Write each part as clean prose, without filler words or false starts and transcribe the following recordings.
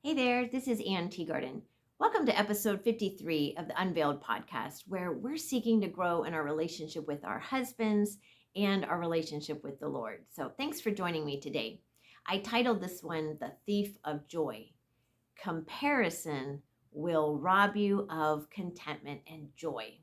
Hey there, this is Teagarden. Welcome to episode 53 of the Unveiled podcast, where we're seeking to grow in our relationship with our husbands and our relationship with the Lord. So thanks for joining me today. I titled this one, The Thief of Joy. Comparison will rob you of contentment and joy.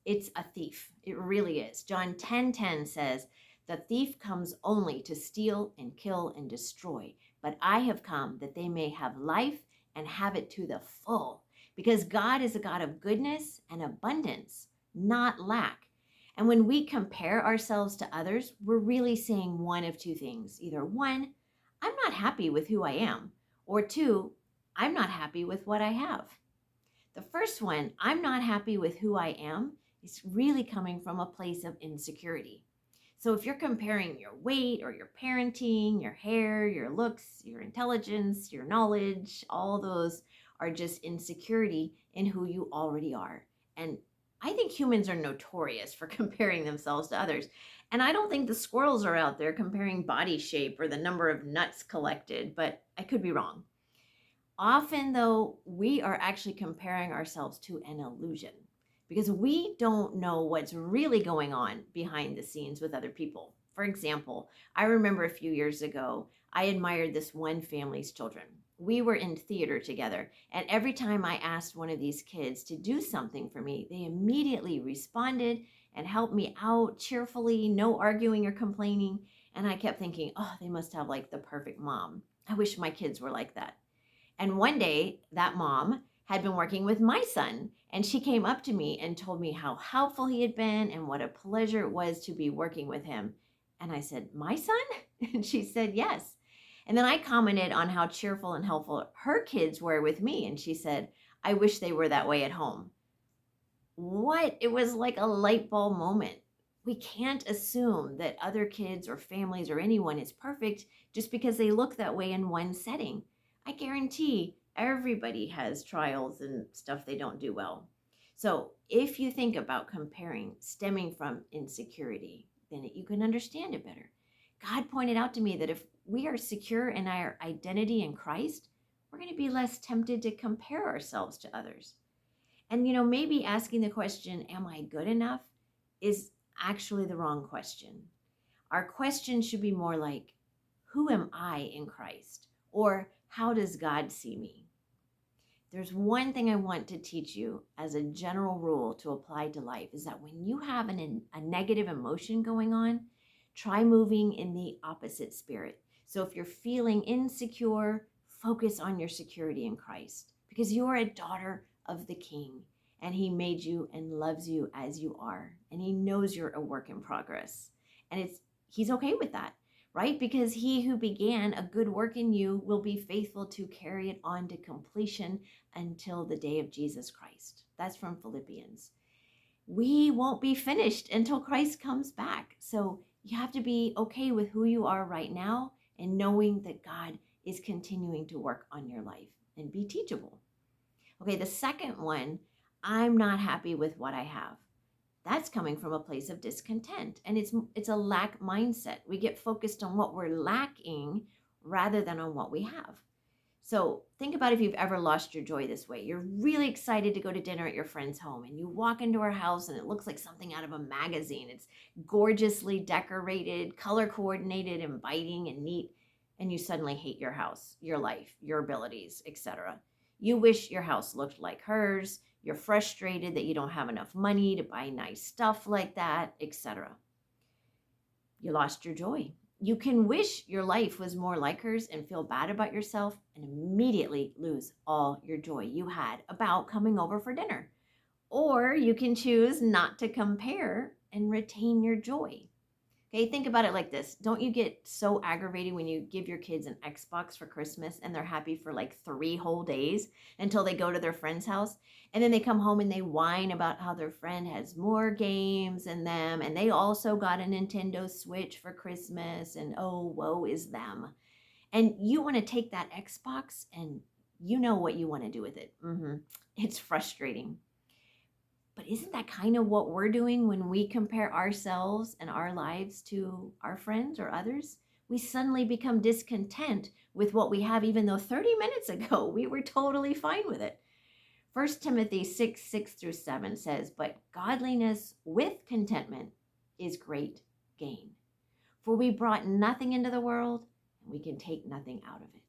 It's a thief. It really is. John 10:10 says, "The thief comes only to steal and kill and destroy, but I have come that they may have life and have it to the full." Because God is a God of goodness and abundance, not lack. And when we compare ourselves to others, we're really saying one of two things. Either one, I'm not happy with who I am, or two, I'm not happy with what I have. The first one, I'm not happy with who I am, is really coming from a place of insecurity. So if you're comparing your weight or your parenting, your hair, your looks, your intelligence, your knowledge, all those are just insecurity in who you already are. And I think humans are notorious for comparing themselves to others. And I don't think the squirrels are out there comparing body shape or the number of nuts collected, but I could be wrong. Often, though, we are actually comparing ourselves to an illusion because we don't know what's really going on behind the scenes with other people. For example, I remember a few years ago, I admired this one family's children. We were in theater together, and every time I asked one of these kids to do something for me, they immediately responded and helped me out cheerfully, no arguing or complaining. And I kept thinking, oh, they must have like the perfect mom. I wish my kids were like that. And one day, that mom had been working with my son, and she came up to me and told me how helpful he had been and what a pleasure it was to be working with him. And I said, "My son?" And she said, "Yes." And then I commented on how cheerful and helpful her kids were with me. And she said, "I wish they were that way at home." What? It was like a light bulb moment. We can't assume that other kids or families or anyone is perfect just because they look that way in one setting. I guarantee everybody has trials and stuff they don't do well. So if you think about comparing stemming from insecurity, then you can understand it better. God pointed out to me that if we are secure in our identity in Christ, we're going to be less tempted to compare ourselves to others. And, maybe asking the question, am I good enough, is actually the wrong question. Our question should be more like, who am I in Christ? Or how does God see me? There's one thing I want to teach you as a general rule to apply to life is that when you have a negative emotion going on, try moving in the opposite spirit. So if you're feeling insecure, focus on your security in Christ because you are a daughter of the King and he made you and loves you as you are. And he knows you're a work in progress. And he's okay with that, right? Because he who began a good work in you will be faithful to carry it on to completion until the day of Jesus Christ. That's from Philippians. We won't be finished until Christ comes back. So you have to be okay with who you are right now and knowing that God is continuing to work on your life and be teachable. Okay, the second one, I'm not happy with what I have. That's coming from a place of discontent, and it's a lack mindset. We get focused on what we're lacking rather than on what we have. So think about if you've ever lost your joy this way. You're really excited to go to dinner at your friend's home, and you walk into her house and it looks like something out of a magazine. It's gorgeously decorated, color coordinated, inviting, and neat, and you suddenly hate your house, your life, your abilities, etc. You wish your house looked like hers. You're frustrated that you don't have enough money to buy nice stuff like that, etc. You lost your joy. You can wish your life was more like hers and feel bad about yourself and immediately lose all your joy you had about coming over for dinner. Or you can choose not to compare and retain your joy. Okay, think about it like this. Don't you get so aggravated when you give your kids an Xbox for Christmas and they're happy for like 3 whole days until they go to their friend's house? And then they come home and they whine about how their friend has more games than them. And they also got a Nintendo Switch for Christmas. And oh, woe is them. And you want to take that Xbox and you know what you want to do with it. It's frustrating. But isn't that kind of what we're doing when we compare ourselves and our lives to our friends or others? We suddenly become discontent with what we have, even though 30 minutes ago we were totally fine with it. 1 Timothy 6:6-7 says, "But godliness with contentment is great gain. For we brought nothing into the world, and we can take nothing out of it."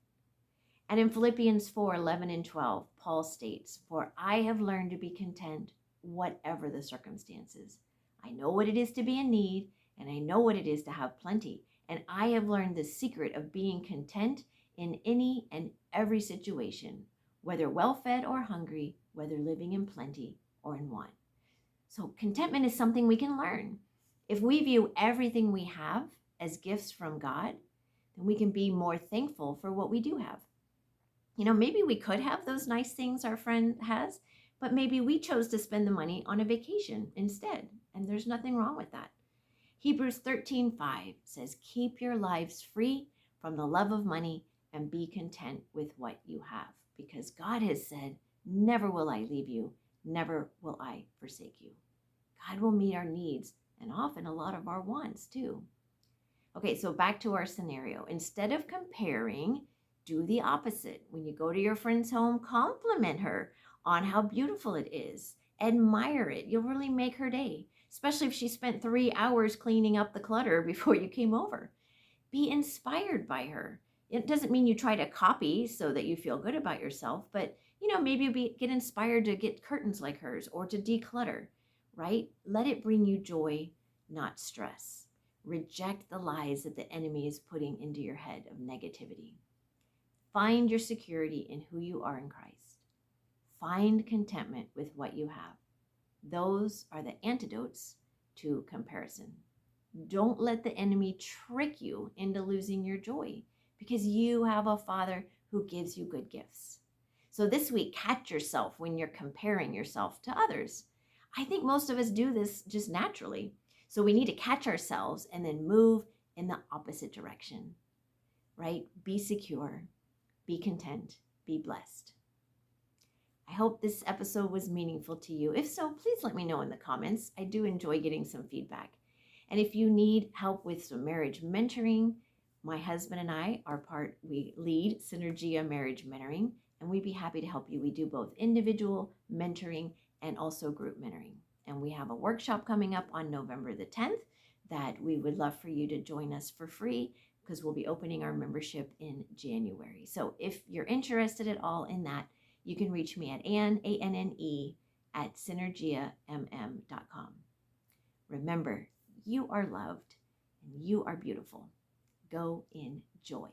And in Philippians 4:11-12, Paul states, "For I have learned to be content, whatever the circumstances. I know what it is to be in need, and I know what it is to have plenty. And I have learned the secret of being content in any and every situation, whether well-fed or hungry, whether living in plenty or in want." So contentment is something we can learn. If we view everything we have as gifts from God, then we can be more thankful for what we do have. Maybe we could have those nice things our friend has, but maybe we chose to spend the money on a vacation instead, and there's nothing wrong with that. Hebrews 13:5 says, "Keep your lives free from the love of money and be content with what you have, because God has said, 'Never will I leave you, never will I forsake you.'" God will meet our needs and often a lot of our wants too. Okay, so back to our scenario. Instead of comparing, do the opposite. When you go to your friend's home, compliment her on how beautiful it is. Admire it. You'll really make her day, especially if she spent 3 hours cleaning up the clutter before you came over. Be inspired by her. It doesn't mean you try to copy so that you feel good about yourself, but maybe get inspired to get curtains like hers or to declutter, right? Let it bring you joy, not stress. Reject the lies that the enemy is putting into your head of negativity. Find your security in who you are in Christ. Find contentment with what you have. Those are the antidotes to comparison. Don't let the enemy trick you into losing your joy, because you have a Father who gives you good gifts. So this week, catch yourself when you're comparing yourself to others. I think most of us do this just naturally. So we need to catch ourselves and then move in the opposite direction, right? Be secure, be content, be blessed. I hope this episode was meaningful to you. If so, please let me know in the comments. I do enjoy getting some feedback. And if you need help with some marriage mentoring, my husband and I we lead Synergia Marriage Mentoring, and we'd be happy to help you. We do both individual mentoring and also group mentoring. And we have a workshop coming up on November the 10th that we would love for you to join us for free, because we'll be opening our membership in January. So if you're interested at all in that, you can reach me at Anne, ANNE, at synergiamm.com. Remember, you are loved and you are beautiful. Go in joy.